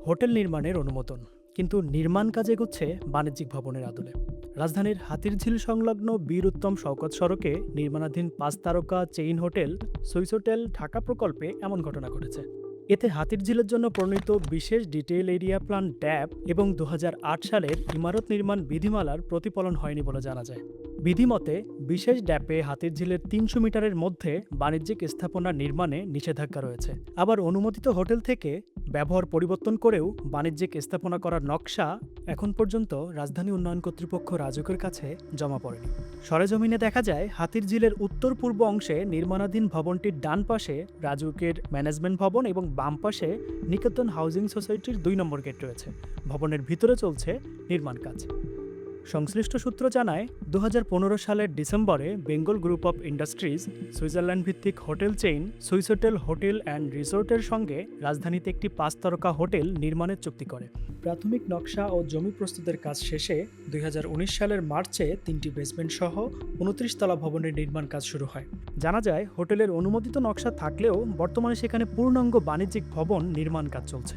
Hotel নির্মাণের অনুমোদন, কিন্তু নির্মাণ কাজ এগোচ্ছে বাণিজ্যিক ভবনের আদলে। রাজধানীর হাতিরঝিল সংলগ্ন বীর উত্তম শওকত সড়কে নির্মাণাধীন ৫ তারকা চেইন হোটেল সুইসোটেল ঢাকা প্রকল্পে এমন ঘটনা ঘটেছে। এতে হাতিরঝিলের জন্য প্রণীত বিশেষ ডিটেইল এরিয়া প্ল্যান ড্যাব এবং ২০০৮ সালের ইমারত নির্মাণ বিধিমালার প্রতিফলন হয়নি বলে জানা যায়। বিধিমতে বিশেষ ড্যাপে হাতিরঝিলের ৩০০ মিটারের মধ্যে বাণিজ্যিক স্থাপনা নির্মাণে নিষেধাজ্ঞা রয়েছে। আবার অনুমোদিত হোটেল থেকে ব্যবহার পরিবর্তন করেও বাণিজ্যিক স্থাপনা করার নকশা এখন পর্যন্ত রাজধানী উন্নয়ন কর্তৃপক্ষ রাজুকের কাছে জমা পড়েনি। সরেজমিনে দেখা যায় হাতিরঝিলের উত্তর পূর্ব অংশে নির্মাণাধীন ভবনটির ডান পাশে রাজুকের ম্যানেজমেন্ট ভবন এবং বাম পাশে নিকেতন হাউজিং সোসাইটির ২ নম্বর গেট রয়েছে। ভবনের ভিতরে চলছে নির্মাণ কাজ। সংশ্লিষ্ট সূত্র জানায় ২০১৫ সালের ডিসেম্বরে Bengal group of industries Switzerland ভিত্তিক হোটেল চেইন সুইসোটেল হোটেল অ্যান্ড রিসোর্টের সঙ্গে রাজধানীতে একটি ৫ তারকা হোটেল নির্মাণের চুক্তি করে। প্রাথমিক নকশা ও জমি প্রস্তুতের কাজ শেষে ২০১৯ সালের মার্চে ৩টি বেসমেন্ট সহ ২৯ তলা ভবনের নির্মাণ কাজ শুরু হয়। জানা যায় হোটেলের অনুমোদিত নকশা থাকলেও বর্তমানে সেখানে পূর্ণাঙ্গ বাণিজ্যিক ভবন নির্মাণ কাজ চলছে।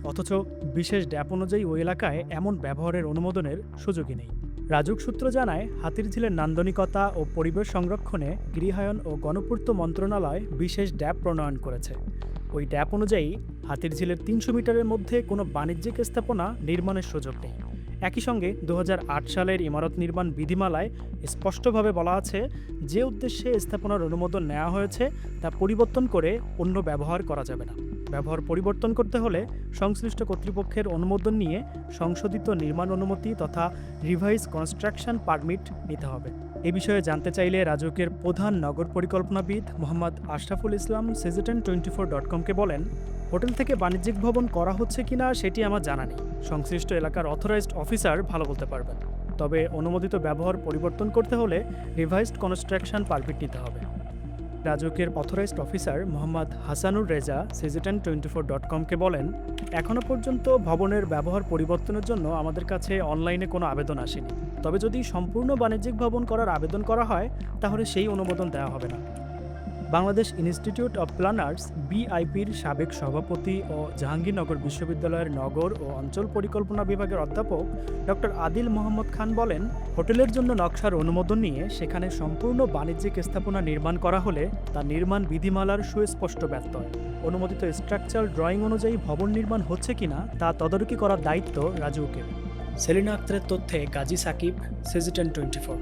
অথচ বিশেষ ড্যাপ অনুযায়ী ওই এলাকায় এমন ব্যবহারের অনুমোদনের সুযোগই নেই। রাজুক সূত্র জানায় হাতিরঝিলের নান্দনিকতা ও পরিবেশ সংরক্ষণে গৃহায়ন ও গণপূর্ত মন্ত্রণালয় বিশেষ ড্যাপ প্রণয়ন করেছে। ওই ড্যাপ অনুযায়ী হাতিরঝিলের ৩০০ মিটারের মধ্যে কোনো বাণিজ্যিক স্থাপনা নির্মাণের সুযোগ নেই। একই সঙ্গে ২০০৮ সালের ইমারত নির্মাণ বিধিমালায় স্পষ্টভাবে বলা আছে, যে উদ্দেশ্যে স্থাপনার অনুমোদন নেওয়া হয়েছে তা পরিবর্তন করে অন্য ব্যবহার করা যাবে না। ব্যবহার পরিবর্তন করতে হলে সংশ্লিষ্ট কর্তৃপক্ষের অনুমোদন নিয়ে সংশোধিত নির্মাণ অনুমতি তথা রিভাইজ কনস্ট্রাকশন পারমিট নিতে হবে। এ বিষয়ে জানতে চাইলে রাজুকের প্রধান নগর পরিকল্পনাবিদ মোহাম্মদ আশরাফুল ইসলাম citizen24.com-কে বলেন, হোটেল থেকে বাণিজ্যিক ভবন করা হচ্ছে কিনা সেটি আমার জানা নেই। সংশ্লিষ্ট এলাকার অথরাইজড অফিসার ভালো বলতে পারবেন। তবে অনুমোদিত ব্যবহার পরিবর্তন করতে হলে রিভাইজড কনস্ট্রাকশন পারমিট নিতে হবে। রাজুকের অথরাইজড অফিসার মোহাম্মদ হাসানুর রেজা citizen24.com-কে বলেন, এখনও পর্যন্ত ভবনের ব্যবহার পরিবর্তনের জন্য আমাদের কাছে অনলাইনে কোনো আবেদন আসেনি। তবে যদি সম্পূর্ণ বাণিজ্যিক ভবন করার আবেদন করা হয় তাহলে সেই অনুমোদন দেওয়া হবে না। বাংলাদেশ ইনস্টিটিউট অব প্ল্যানার্স BIPর সাবেক সভাপতি ও জাহাঙ্গীরনগর বিশ্ববিদ্যালয়ের নগর ও অঞ্চল পরিকল্পনা বিভাগের অধ্যাপক ডক্টর আদিল মোহাম্মদ খান বলেন, হোটেলের জন্য নকশার অনুমোদন নিয়ে সেখানে সম্পূর্ণ বাণিজ্যিক স্থাপনা নির্মাণ করা হলে তা নির্মাণ বিধিমালার সুস্পষ্ট ব্যত্যয়। অনুমোদিত স্ট্রাকচার ড্রয়িং অনুযায়ী ভবন নির্মাণ হচ্ছে কিনা তা তদারকি করার দায়িত্ব রাজুকের। সেলিনা আক্তারের তথ্যে গাজী সাকিব, citizen24।